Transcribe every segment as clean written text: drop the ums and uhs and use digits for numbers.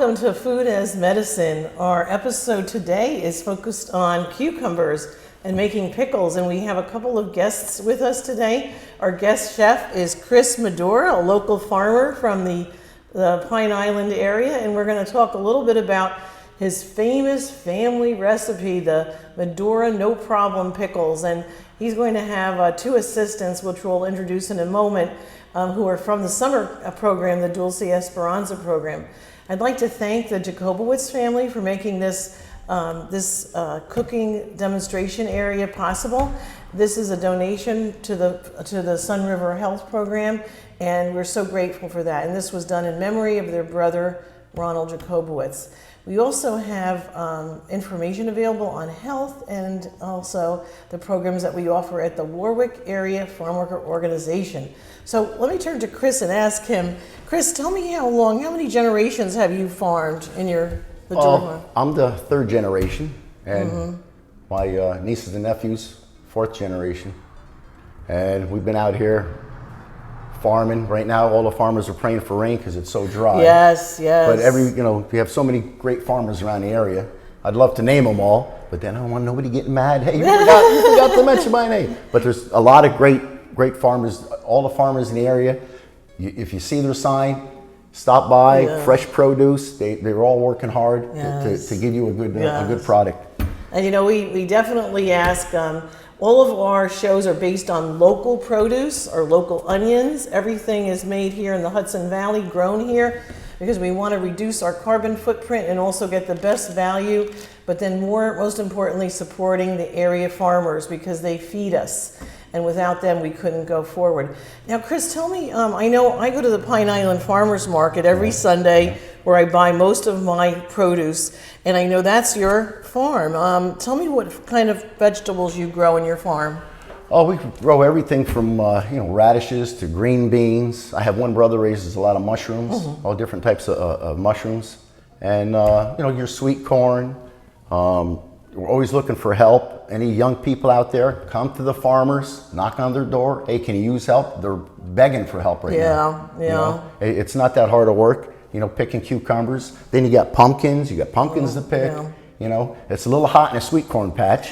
welcome to Food as Medicine. Our episode today is focused on cucumbers and making pickles, and we have a couple of guests with us today. Our guest chef is Chris Medora, a local farmer from the Pine Island area, and we're going to talk a little bit about his famous family recipe, the Medora No Problem Pickles. And he's going to have two assistants, which we'll introduce in a moment, who are from the summer program, the Dulce Esperanza program. I'd like to thank the Jacobowitz family for making this cooking demonstration area possible. This is a donation to the Sun River Health Program, and we're so grateful for that. And this was done in memory of their brother, Ronald Jacobowitz. We also have information available on health and also the programs that we offer at the Warwick Area Farm Worker Organization. So let me turn to Chris and ask him, Chris, tell me how many generations have you farmed in your farm? I'm the third generation, and my nieces and nephews, fourth generation. And we've been out here farming. Right now, all the farmers are praying for rain because it's so dry. Yes. But we have so many great farmers around the area. I'd love to name them all, but then I don't want nobody getting mad. Hey, you forgot to mention my name. But there's a lot of great farmers. All the farmers in the area, if you see their sign, stop by. Yeah. Fresh produce. They're all working hard to give you a good product. And we definitely ask. All of our shows are based on local produce or local onions. Everything is made here in the Hudson Valley, grown here, because we want to reduce our carbon footprint and also get the best value, but then most importantly, supporting the area farmers because they feed us. And without them, we couldn't go forward. Now, Chris, tell me, I know I go to the Pine Island Farmers Market every Sunday where I buy most of my produce, and I know that's your farm. Tell me what kind of vegetables you grow in your farm. Oh, we grow everything from radishes to green beans. I have one brother raises a lot of mushrooms, all different types of mushrooms, and your sweet corn. We're always looking for help. Any young people out there, come to the farmers, knock on their door. Hey, can you use help? They're begging for help right now. Yeah. It's not that hard of work, picking cucumbers. Then you got pumpkins. You got pumpkins to pick. Yeah. It's a little hot in a sweet corn patch.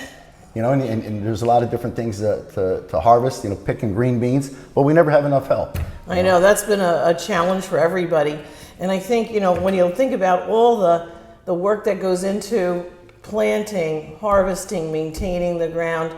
And there's a lot of different things to harvest, picking green beans, but we never have enough help. I know, that's been a challenge for everybody. And I think, when you think about all the work that goes into planting, harvesting, maintaining the ground,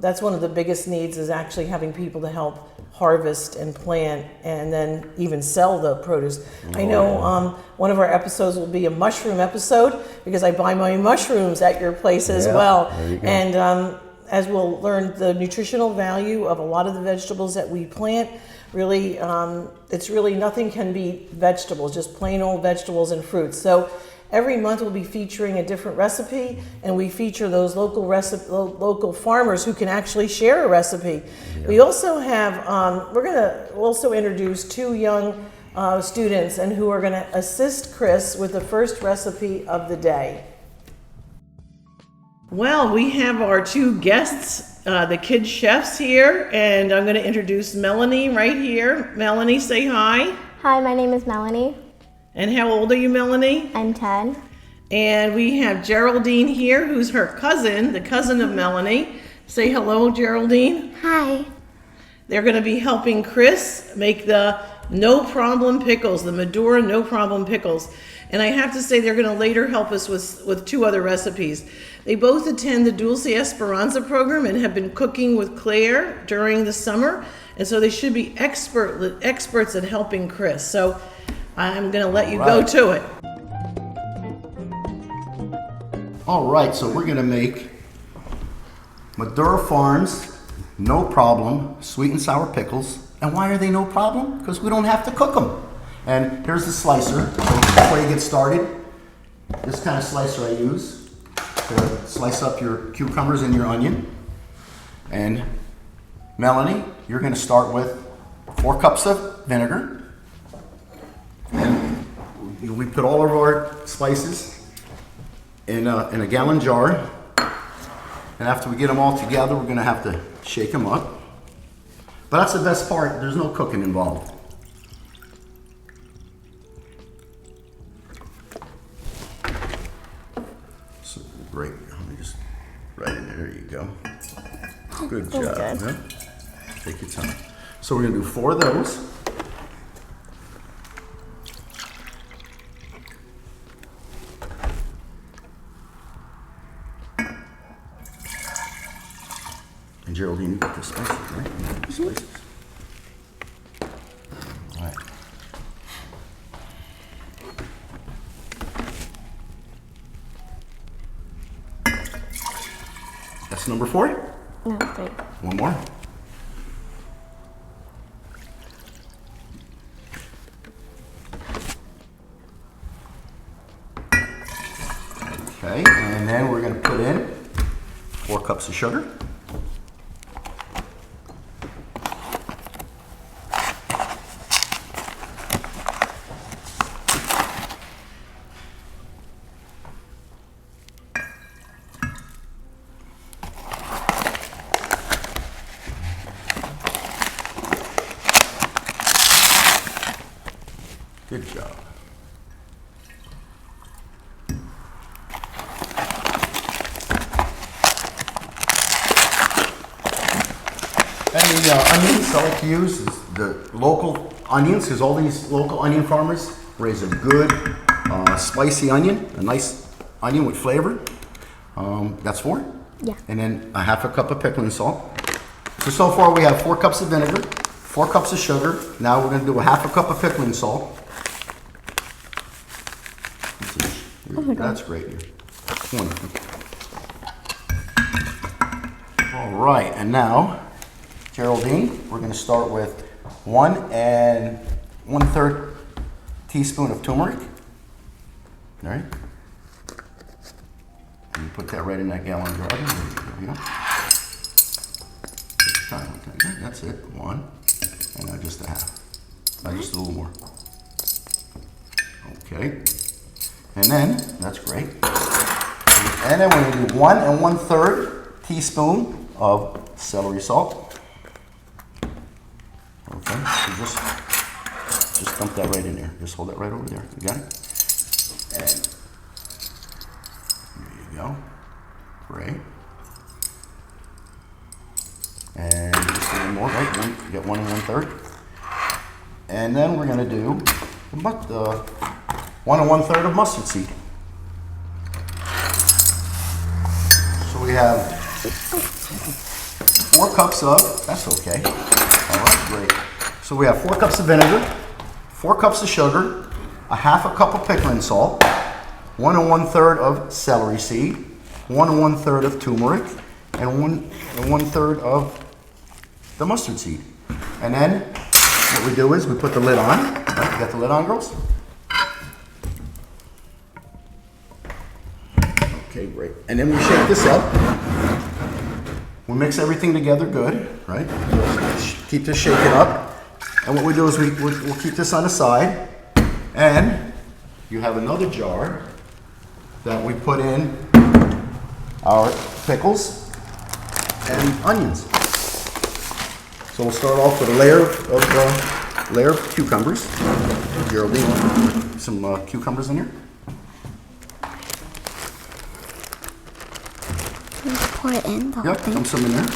that's one of the biggest needs is actually having people to help harvest and plant and then even sell the produce. I know one of our episodes will be a mushroom episode because I buy my mushrooms at your place as well. And as we'll learn the nutritional value of a lot of the vegetables that we plant, really, it's really nothing can beat vegetables, just plain old vegetables and fruits. So every month we'll be featuring a different recipe, and we feature those local farmers who can actually share a recipe. Yeah. We also have, we're going to also introduce two young students and who are going to assist Chris with the first recipe of the day. Well, we have our two guests, the kid chefs here, and I'm going to introduce Melanie right here. Melanie, say hi. Hi, my name is Melanie. And how old are you, Melanie? I'm 10. And we have Geraldine here, who's her cousin, the cousin of Melanie. Say hello, Geraldine. Hi. They're going to be helping Chris make the No Problem Pickles, the Medora No Problem Pickles. And I have to say they're going to later help us with two other recipes. They both attend the Dulce Esperanza program and have been cooking with Claire during the summer. And so they should be experts at helping Chris. So I'm going to let you go to it. All right, so we're going to make Medora Farms No Problem Sweet and Sour Pickles. And why are they no problem? Because we don't have to cook them. And here's the slicer. So before you get started, this kind of slicer I use to slice up your cucumbers and your onion. And Melanie, you're going to start with 4 cups of vinegar. And we put all of our spices in a gallon jar. And after we get them all together, we're going to have to shake them up. But that's the best part. There's no cooking involved. Great. Let me just right in there. There you go. Good That was job. good. Yeah? Take your time. So we're gonna do 4 of those. And Geraldine, you got the spices, right? Spices. All right. That's number 4. No, 3. One more. Okay, and then we're going to put in 4 cups of sugar. Good job. And the onions I like to use is the local onions, because all these local onion farmers raise a good spicy onion, a nice onion with flavor. That's 4. Yeah. And then a half a cup of pickling salt. So far we have 4 cups of vinegar, 4 cups of sugar. Now we're going to do a half a cup of pickling salt. Oh my God. That's great. Wonderful. All right, and now, Geraldine, we're going to start with 1 1/3 teaspoon of turmeric. All right. And you put that right in that gallon jar. There you go. That's it. 1, and now just a half. Just a little more. Okay. And then, that's great. And then we're going to do 1 1/3 teaspoon of celery salt. Okay, so just dump that right in there. Just hold that right over there. You got it? And there you go. Great. And just a little more, right? You get 1 1/3. And then we're going to do 1 1/3 of mustard seed. So we have 4 cups of, that's okay. All right, great. So we have 4 cups of vinegar, 4 cups of sugar, a half a cup of pickling salt, 1 1/3 of celery seed, 1 1/3 of turmeric, and 1 1/3 of the mustard seed. And then what we do is we put the lid on. Right, you got the lid on, girls? Okay, great. And then we shake this up. We mix everything together good, right? Keep this shaken up. And what we do is we'll keep this on the side. And you have another jar that we put in our pickles and onions. So we'll start off with a layer of cucumbers. Geraldine, some cucumbers in here. Pour it in the whole Yep, thing. dump some in there.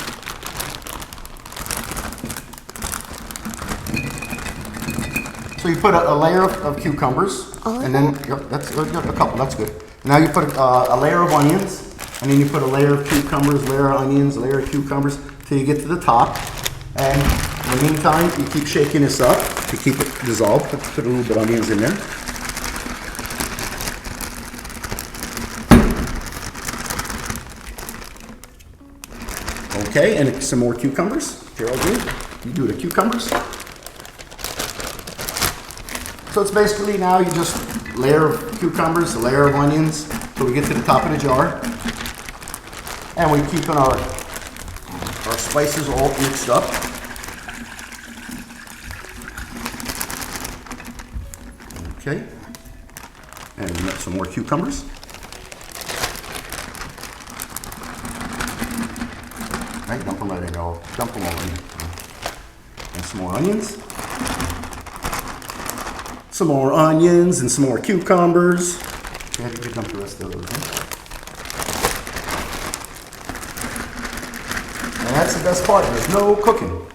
So you put a layer of cucumbers, All of and then yep, that's a couple. That's good. Now you put a layer of onions, and then you put a layer of cucumbers, layer of onions, a layer of cucumbers, till you get to the top. And in the meantime, you keep shaking this up to keep it dissolved. Let's put a little bit of onions in there. Okay, and some more cucumbers. Geraldine, you do the cucumbers. So it's basically now you just layer of cucumbers, a layer of onions, till we get to the top of the jar. And we're keeping our spices all mixed up. Okay. And we got some more cucumbers. Right, dump them right in there. Dump them all in there. And some more onions. Some more onions and some more cucumbers. Okay, you can dump the rest of those in. That's the best part. There's no cooking.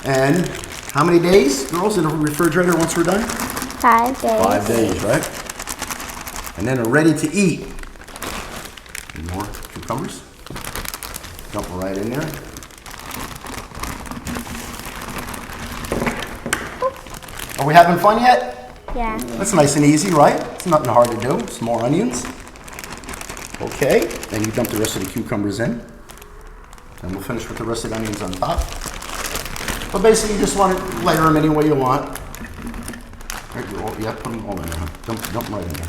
And how many days, girls, in the refrigerator once we're done? 5 days. 5 days, right? And then they're ready to eat. And more cucumbers. Dump them right in there. Are we having fun yet? Yeah. That's nice and easy, right? It's nothing hard to do. Some more onions. Okay, then you dump the rest of the cucumbers in. And we'll finish with the rest of the onions on top. But basically, you just want to layer them any way you want. Right, yeah, put them all in there. Dump them right in there.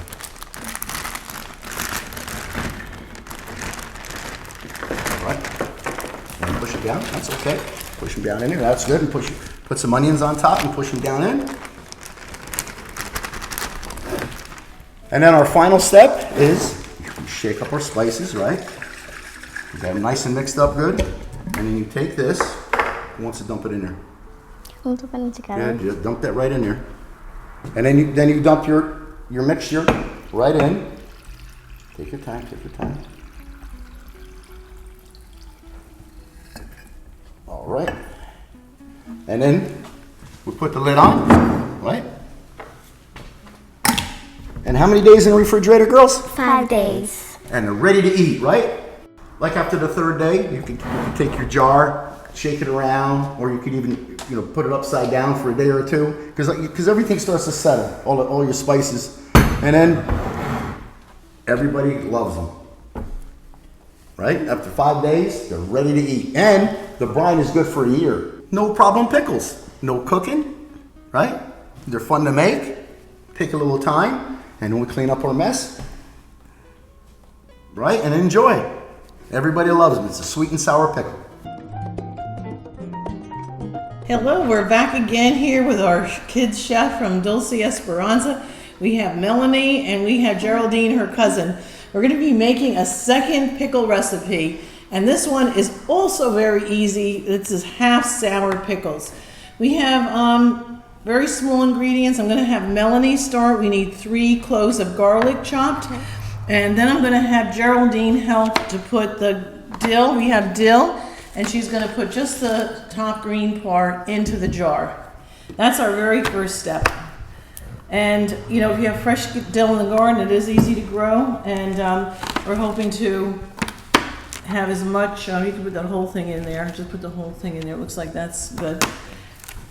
All right. And push it down. That's okay. Push them down in there. That's good. And put some onions on top and push them down in. And then our final step is shake up our spices, right? You got them nice and mixed up good. And then you take this. Who wants to dump it in there? We'll put them together. Yeah, just dump that right in there. And then you dump your mixture right in. Take your time, take your time. All right. And then we put the lid on, right? And how many days in the refrigerator, girls? 5 days. And they're ready to eat, right? Like after the 3rd day, you can take your jar, shake it around, or you could even put it upside down for a day or two, because everything starts to settle, all your spices, and then everybody loves them, right? After 5 days, they're ready to eat, and the brine is good for a year. No problem pickles, no cooking, right? They're fun to make, take a little time, and then we clean up our mess, right? And enjoy. Everybody loves them. It's a sweet and sour pickle. Hello, we're back again here with our kids chef from Dulce Esperanza. We have Melanie and we have Geraldine, her cousin. We're going to be making a second pickle recipe, and this one is also very easy. This is half sour pickles. We have very small ingredients. I'm going to have Melanie start. We need 3 cloves of garlic chopped, and then I'm going to have Geraldine help to put the dill. We have dill. And she's going to put just the top green part into the jar. That's our very first step. And if you have fresh dill in the garden, it is easy to grow. And we're hoping to have as much, you can put that whole thing in there. Just put the whole thing in there. It looks like that's good.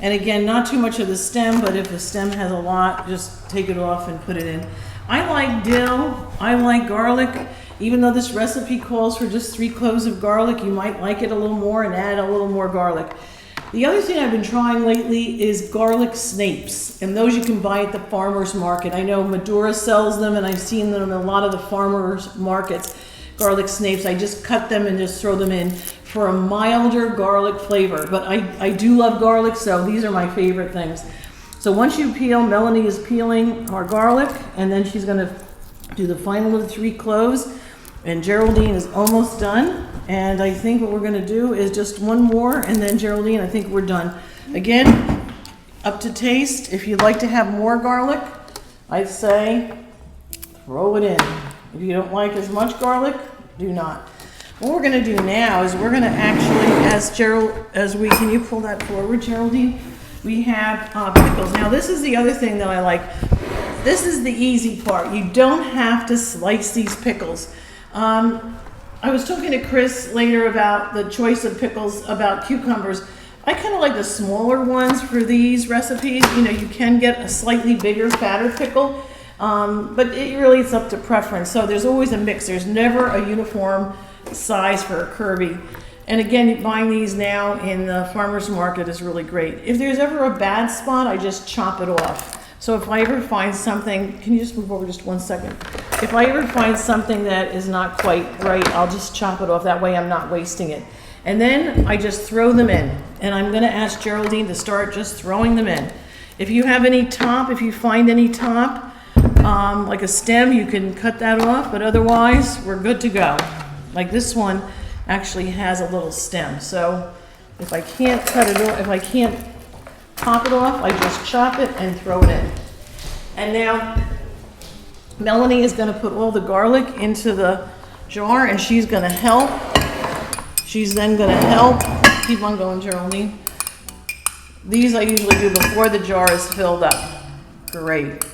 And again, not too much of the stem, but if the stem has a lot, just take it off and put it in. I like dill. I like garlic. Even though this recipe calls for just 3 cloves of garlic, you might like it a little more and add a little more garlic. The other thing I've been trying lately is garlic snapes, and those you can buy at the farmer's market. I know Madura sells them, and I've seen them in a lot of the farmer's markets, garlic snapes. I just cut them and just throw them in for a milder garlic flavor. But I do love garlic, so these are my favorite things. So once you peel, Melanie is peeling our garlic, and then she's going to do the final of the 3 cloves. And Geraldine is almost done. And I think what we're going to do is just one more, and then Geraldine, I think we're done. Again, up to taste. If you'd like to have more garlic, I'd say throw it in. If you don't like as much garlic, do not. What we're going to do now is we're going to actually, can you pull that forward, Geraldine? We have pickles. Now this is the other thing that I like. This is the easy part. You don't have to slice these pickles. I was talking to Chris later about the choice of pickles, about cucumbers. I kind of like the smaller ones for these recipes. You can get a slightly bigger, fatter pickle, but it's up to preference. So there's always a mix. There's never a uniform size for a Kirby. And again, buying these now in the farmer's market is really great. If there's ever a bad spot, I just chop it off. So if I ever find something, can you just move over just 1 second? If I ever find something that is not quite right, I'll just chop it off. That way I'm not wasting it. And then I just throw them in. And I'm gonna ask Geraldine to start just throwing them in. If you have any top, if you find any top, like a stem, you can cut that off, but otherwise we're good to go. Like this one actually has a little stem. So if I can't cut it off, if I can't pop it off, I just chop it and throw it in. And now Melanie is going to put all the garlic into the jar, and she's going to help. She's then going to help Keep on going, Geraldine. These I usually do before the jar is filled up. Great.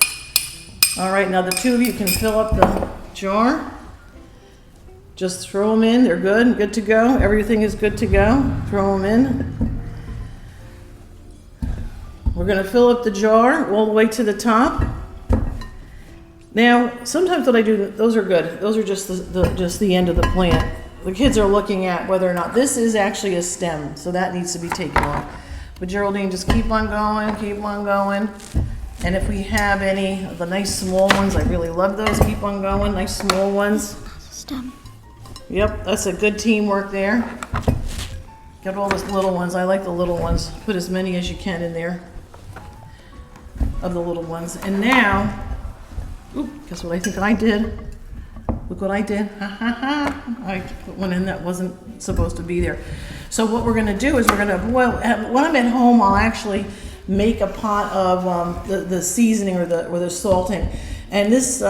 All right, now the two of you can fill up the jar. Just throw them in. They're good to go. Everything is good to go. Throw them in. We're going to fill up the jar all the way to the top. Now, sometimes what I do, those are good. Those are just the end of the plant. The kids are looking at whether or not this is actually a stem, so that needs to be taken off. But Geraldine, just keep on going, keep on going. And if we have any of the nice small ones, I really love those. Keep on going, nice small ones. Stem. Yep, that's a good teamwork there. Get all those little ones. I like the little ones. Put as many as you can in there of the little ones. And now, guess what I think I did? Look what I did. Ha ha ha. I put one in that wasn't supposed to be there. So what we're going to do is we're going to boil. When I'm at home, I'll actually make a pot of the seasoning or the salting. And this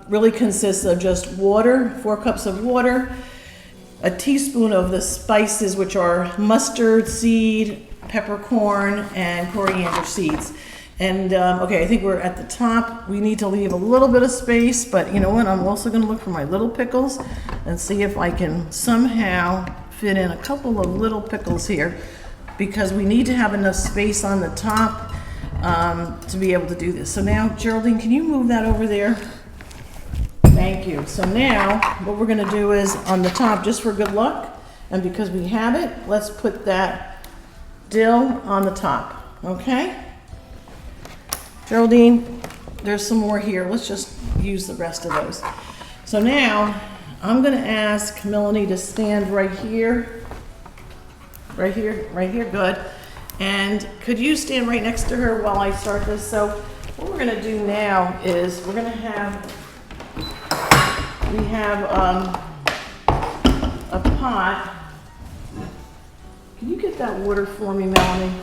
really consists of just water, 4 cups of water, a teaspoon of the spices, which are mustard seed, peppercorn, and coriander seeds. And okay, I think we're at the top. We need to leave a little bit of space, but you know what? I'm also going to look for my little pickles and see if I can somehow fit in a couple of little pickles here, because we need to have enough space on the top to be able to do this. So now, Geraldine, can you move that over there? Thank you. So now, what we're going to do is on the top, just for good luck, and because we have it, let's put that dill on the top, okay? Geraldine, there's some more here. Let's just use the rest of those. So now, I'm going to ask Melanie to stand right here. Right here, good. And could you stand right next to her while I start this? So what we're going to do now is we have a pot. Can you get that water for me, Melanie?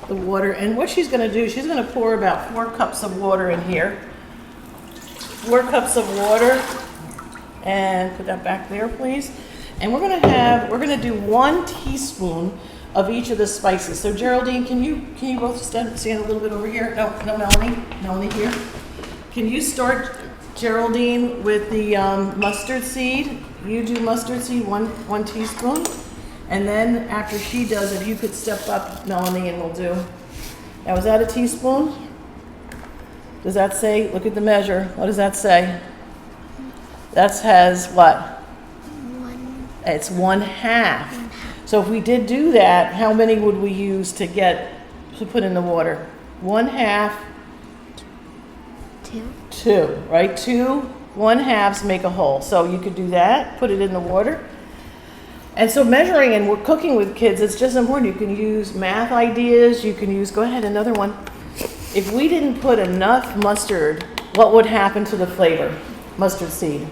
The water, and what she's going to do, she's going to pour about 4 cups of water in here. 4 cups of water, and put that back there, please. And we're going to do 1 teaspoon of each of the spices. So Geraldine, can you both stand a little bit over here? No, Melanie here. Can you start, Geraldine, with the mustard seed? You do mustard seed, one teaspoon. And then after she does it, you could step up, Melanie, and we'll do. Now, is that a teaspoon? Does that say, look at the measure. What does that say? That has what? It's 1/2. So if we did do that, how many would we use to put in the water? 1/2. 2, right? 2 1/2s make a whole. So you could do that, put it in the water. And so measuring, and we're cooking with kids, it's just important. You can use math ideas. You can use, go ahead, another one. If we didn't put enough mustard, what would happen to the flavor? Mustard seed.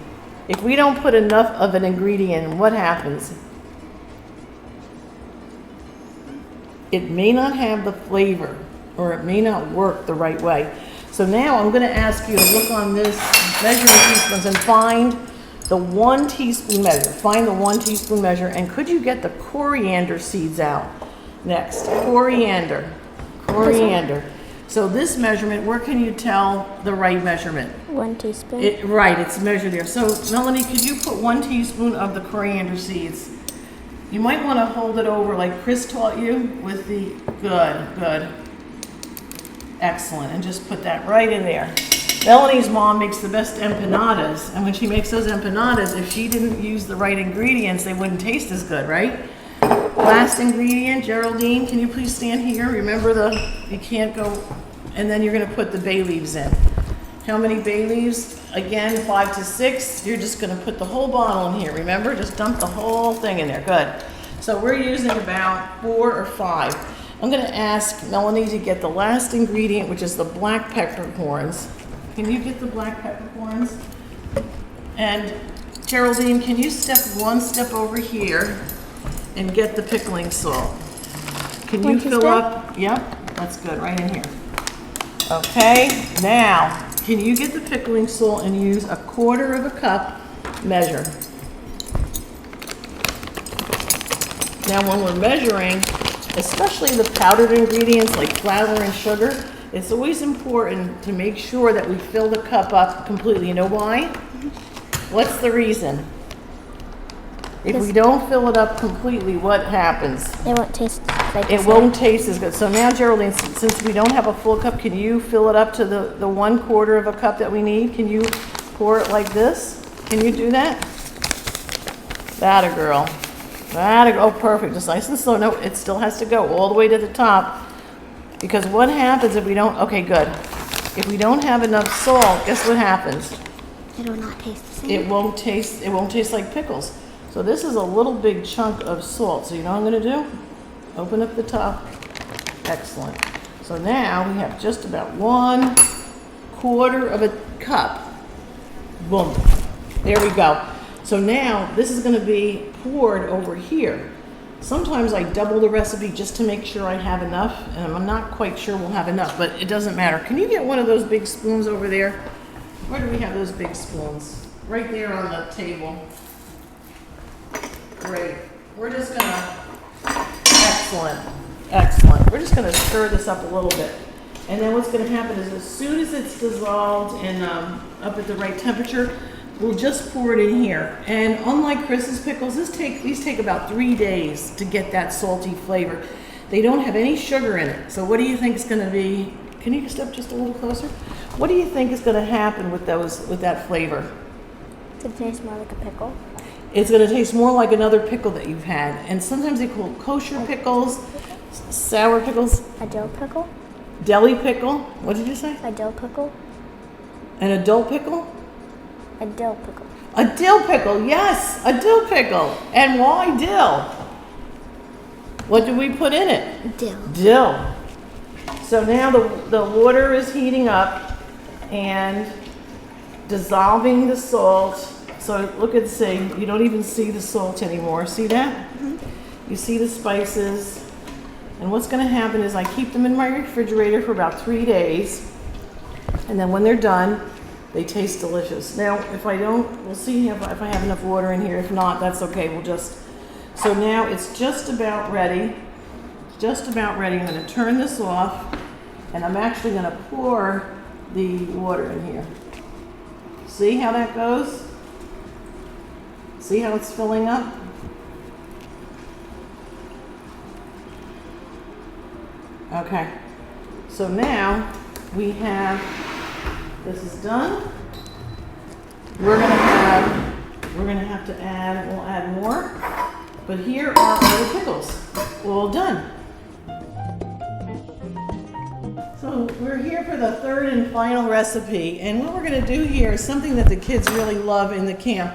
If we don't put enough of an ingredient, what happens? It may not have the flavor, or it may not work the right way. So now I'm going to ask you to look on this measuring teaspoons and find the 1 teaspoon measure. Find the 1 teaspoon measure, and could you get the coriander seeds out? Next, coriander. So this measurement, where can you tell the right measurement? 1 teaspoon. Right, it's measured there. So Melanie, could you put 1 teaspoon of the coriander seeds? You might want to hold it over like Chris taught you with the, good. Excellent, and just put that right in there. Melanie's mom makes the best empanadas, and when she makes those empanadas, if she didn't use the right ingredients, they wouldn't taste as good, right? Last ingredient, Geraldine, can you please stand here? Remember you can't go, and then you're going to put the bay leaves in. How many bay leaves? Again, 5 to 6. You're just going to put the whole bottle in here, remember? Just dump the whole thing in there, good. So we're using about 4 or 5. I'm going to ask Melanie to get the last ingredient, which is the black peppercorns. Can you get the black peppercorns? And Geraldine, can you step 1 step over here and get the pickling salt? Can you fill up? Yep, that's good, right in here. Okay, now, can you get the pickling salt and use 1/4 cup measure? Now when we're measuring, especially the powdered ingredients like flour and sugar, it's always important to make sure that we fill the cup up completely. You know why? What's the reason? If we don't fill it up completely, what happens? It won't taste like It won't taste as good. So now, Geraldine, since we don't have a full cup, can you fill it up to the 1/4 of a cup that we need? Can you pour it like this? Can you do that? That a girl. Oh, perfect. Just nice and slow. No, it still has to go all the way to the top. Because what happens if we don't, okay, good. If we don't have enough salt, guess what happens? It will not taste the same. It won't taste like pickles. So this is a little big chunk of salt. So you know what I'm gonna do? Open up the top. Excellent. So now we have just about 1/4 of a cup. Boom. There we go. So now this is gonna be poured over here. Sometimes I double the recipe just to make sure I have enough, and I'm not quite sure we'll have enough, but it doesn't matter. Can you get one of those big spoons over there? Where do we have those big spoons? Right there on the table. Great. We're just gonna, excellent. We're just gonna stir this up a little bit. And then what's gonna happen is as soon as it's dissolved and up at the right temperature, we'll just pour it in here. And unlike Chris's pickles, these take about 3 days to get that salty flavor. They don't have any sugar in it. So what do you think is gonna be, can you step just a little closer? What do you think is gonna happen with that flavor? It tastes more like a pickle. It's gonna taste more like another pickle that you've had. And sometimes they call kosher pickles, sour pickles, A dill pickle? deli pickle. What did you say? A dill pickle? An adult pickle? A dill pickle. A dill pickle, yes, a dill pickle. And why dill? What do we put in it? Dill. Dill. So now the water is heating up and dissolving the salt. So look and see, you don't even see the salt anymore. See that? Mm-hmm. You see the spices. And what's gonna happen is I keep them in my refrigerator for about 3 days. And then when they're done, they taste delicious. Now, if I don't, we'll see if I have enough water in here. If not, that's okay. So now it's just about ready. Just about ready. I'm gonna turn this off, and I'm actually gonna pour the water in here. See how that goes? See how it's filling up? Okay. So now we have, this is done. We're gonna have to add, we'll add more. But here are all the pickles, all done. So we're here for the third and final recipe. And what we're gonna do here is something that the kids really love in the camp.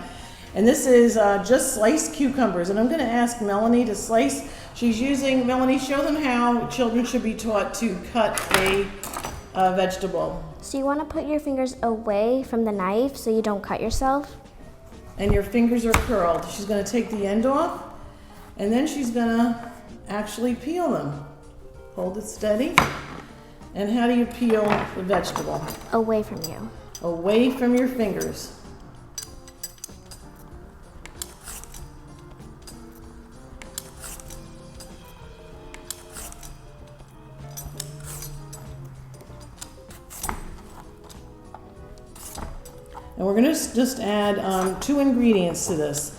And this is just sliced cucumbers. And I'm gonna ask Melanie to slice. Melanie, show them how children should be taught to cut a vegetable. So you want to put your fingers away from the knife so you don't cut yourself? And your fingers are curled. She's gonna take the end off, and then she's gonna actually peel them. Hold it steady. And how do you peel the vegetable? Away from you. Away from your fingers. And we're gonna just add 2 ingredients to this.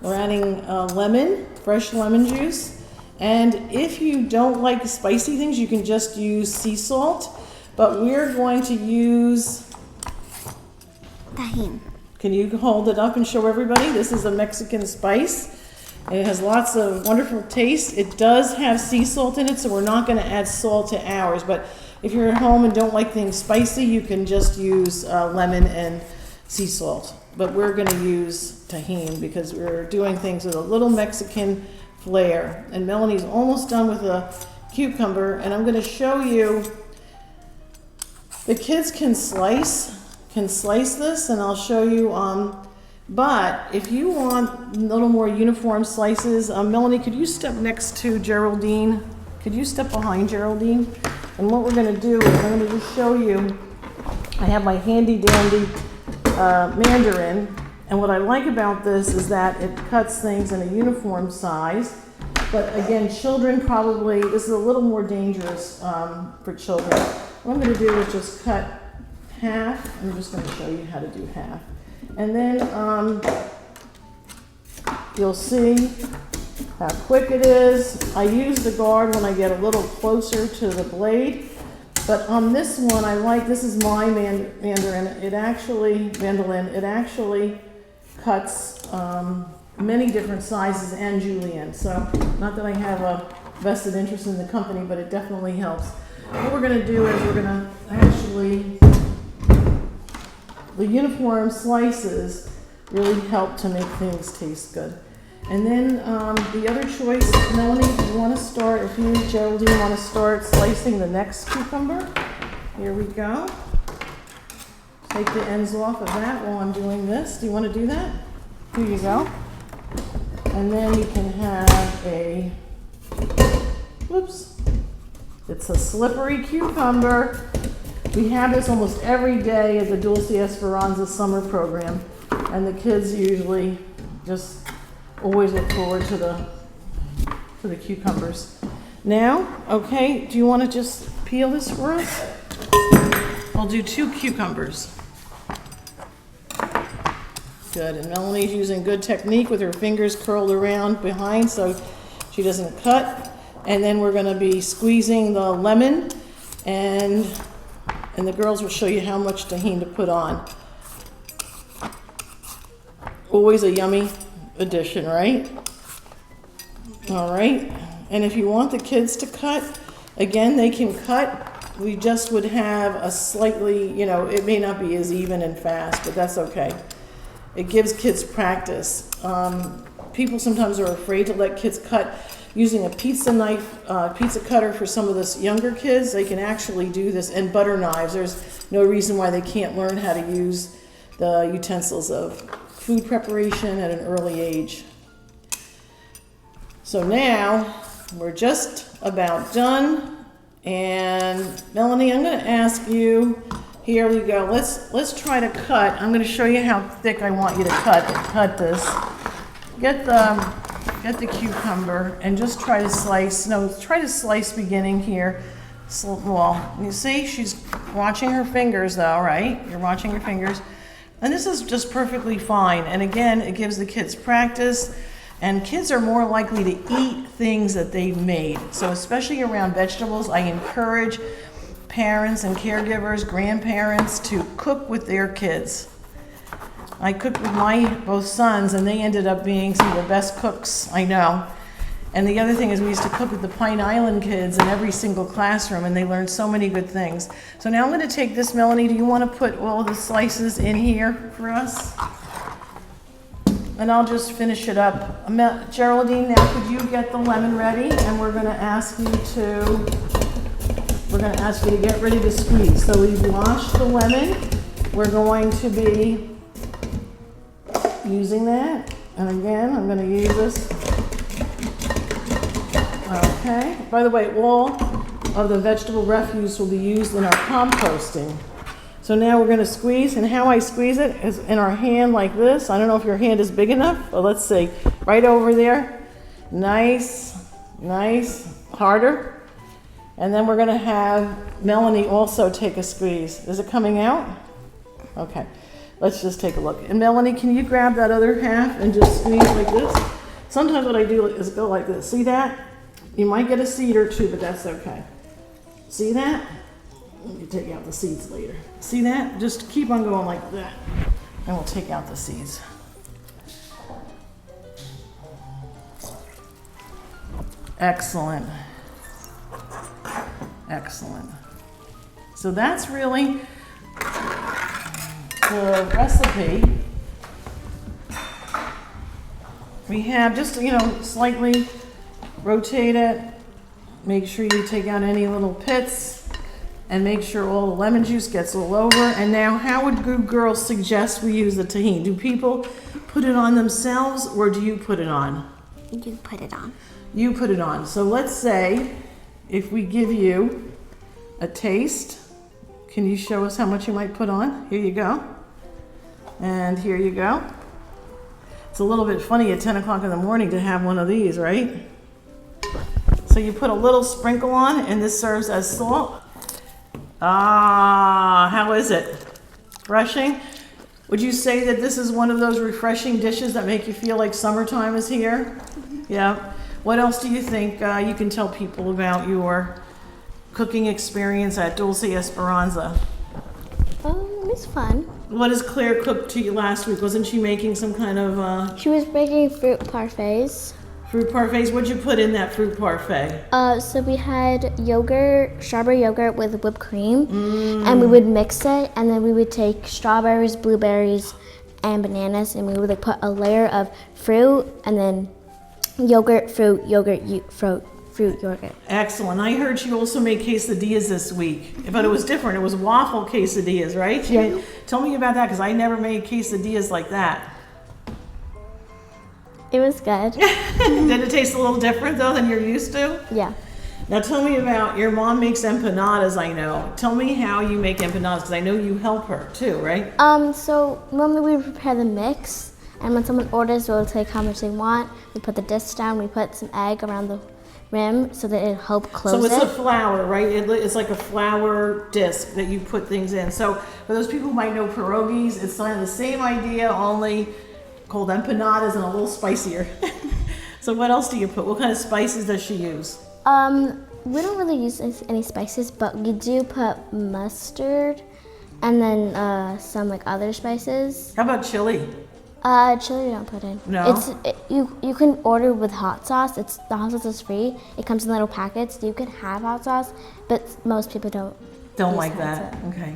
We're adding lemon, fresh lemon juice. And if you don't like spicy things, you can just use sea salt. But we're going to use, Tajín. can you hold it up and show everybody? This is a Mexican spice. It has lots of wonderful taste. It does have sea salt in it, so we're not gonna add salt to ours. But if you're at home and don't like things spicy, you can just use lemon and sea salt. But we're gonna use Tajín because we're doing things with a little Mexican flair. And Melanie's almost done with a cucumber, and I'm gonna show you, the kids can slice this, and I'll show you, but if you want a little more uniform slices, Melanie, could you step next to Geraldine? Could you step behind Geraldine? And what we're gonna do is I'm gonna just show you, I have my handy dandy mandarin, and what I like about this is that it cuts things in a uniform size. But again, children probably, this is a little more dangerous for children. What I'm going to do is just cut half. I'm just going to show you how to do half. And then you'll see how quick it is. I use the guard when I get a little closer to the blade. But on this one, this is my mandolin. It actually cuts many different sizes and julienne. So not that I have a vested interest in the company, but it definitely helps. What we're going to do is we're going to actually, the uniform slices really help to make things taste good. And then the other choice, Melanie, if you want to start, if you, Geraldine, want to start slicing the next cucumber, here we go. Take the ends off of that while I'm doing this. Do you want to do that? Here you go. And then you can have a, whoops, it's a slippery cucumber. We have this almost every day at the Dulce Esperanza summer program, and the kids usually just always look forward to the cucumbers. Now, okay, do you want to just peel this for us? I'll do 2 cucumbers. Good, and Melanie's using good technique with her fingers curled around behind so she doesn't cut. And then we're going to be squeezing the lemon, and the girls will show you how much tahini to put on. Always a yummy addition, right? All right, and if you want the kids to cut, again, they can cut. We just would have a slightly, it may not be as even and fast, but that's okay. It gives kids practice. People sometimes are afraid to let kids cut using a pizza knife, pizza cutter for some of the younger kids. They can actually do this, and butter knives. There's no reason why they can't learn how to use the utensils of food preparation at an early age. So now we're just about done. And Melanie, I'm going to ask you, here we go. Let's try to cut. I'm going to show you how thick I want you to cut this. Get the cucumber and just try to slice. No, try to slice beginning here. Well, you see, she's watching her fingers though, right? You're watching your fingers. And this is just perfectly fine. And again, it gives the kids practice. And kids are more likely to eat things that they've made. So especially around vegetables, I encourage parents and caregivers, grandparents to cook with their kids. I cooked with my both sons, and they ended up being some of the best cooks I know. And the other thing is we used to cook with the Pine Island kids in every single classroom, and they learned so many good things. So now I'm going to take this, Melanie, do you want to put all the slices in here for us? And I'll just finish it up. Geraldine, now could you get the lemon ready? And we're going to ask you to get ready to squeeze. So we've washed the lemon. We're going to be using that. And again, I'm going to use this. Okay. By the way, all of the vegetable refuse will be used in our composting. So now we're going to squeeze, and how I squeeze it is in our hand like this. I don't know if your hand is big enough, but let's see. Right over there. Nice, harder. And then we're going to have Melanie also take a squeeze. Is it coming out? Okay, let's just take a look. And Melanie, can you grab that other half and just squeeze like this? Sometimes what I do is go like this. See that? You might get a seed or two, but that's okay. See that? You take out the seeds later. See that? Just keep on going like that, and we'll take out the seeds. Excellent. Excellent. So that's really the recipe. We have just, slightly rotate it. Make sure you take out any little pits. And make sure all the lemon juice gets all over. And now, how would good girls suggest we use the tahini? Do people put it on themselves, or do you put it on? You put it on. You put it on. So let's say if we give you a taste, can you show us how much you might put on? Here you go. And here you go. It's a little bit funny at 10 o'clock in the morning to have one of these, right? So you put a little sprinkle on, and this serves as salt. Ah, how is it? Refreshing? Would you say that this is one of those refreshing dishes that make you feel like summertime is here? Yeah. What else do you think you can tell people about your cooking experience at Dulce Esperanza? It was fun. What has Claire cooked to you last week? Wasn't she making some kind of She was making fruit parfaits. fruit parfaits? What'd you put in that fruit parfait? So we had yogurt, strawberry yogurt with whipped cream, and we would mix it, and then we would take strawberries, blueberries, and bananas, and we would like put a layer of fruit, and then yogurt, fruit, yogurt, fruit, yogurt. Excellent. I heard she also made quesadillas this week, but it was different. It was waffle quesadillas, right? Yeah. Tell me about that, because I never made quesadillas like that. It was good. Did it taste a little different, though, than you're used to? Yeah. Now tell me about, your mom makes empanadas, I know. Tell me how you make empanadas, because I know you help her, too, right? So normally we prepare the mix, and when someone orders, we'll take how much they want. We put the disc down, we put some egg around the rim so that it'll help close So it's it. a flour, right? It's like a flour disc that you put things in. So for those people who might know pierogies, it's kind of the same idea, only called empanadas and a little spicier. So what else do you put? What kind of spices does she use? We don't really use any spices, but we do put mustard and then some like other spices. How about chili? Chili we don't put in. No? You can order with hot sauce. The hot sauce is free. It comes in little packets. You can have hot sauce, but most people don't. Don't use like hot that. sauce. Okay.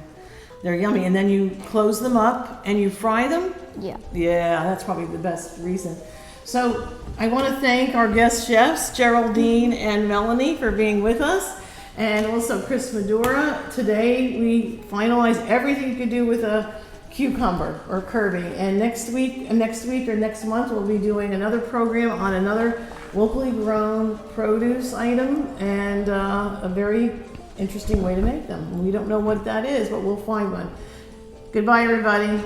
They're yummy. And then you close them up and you fry them? Yeah. Yeah, that's probably the best reason. So I want to thank our guest chefs, Geraldine and Melanie, for being with us, and also Chris Medura. Today we finalized everything you could do with a cucumber or Kirby, and next week or next month we'll be doing another program on another locally grown produce item and a very interesting way to make them. We don't know what that is, but we'll find one. Goodbye, everybody.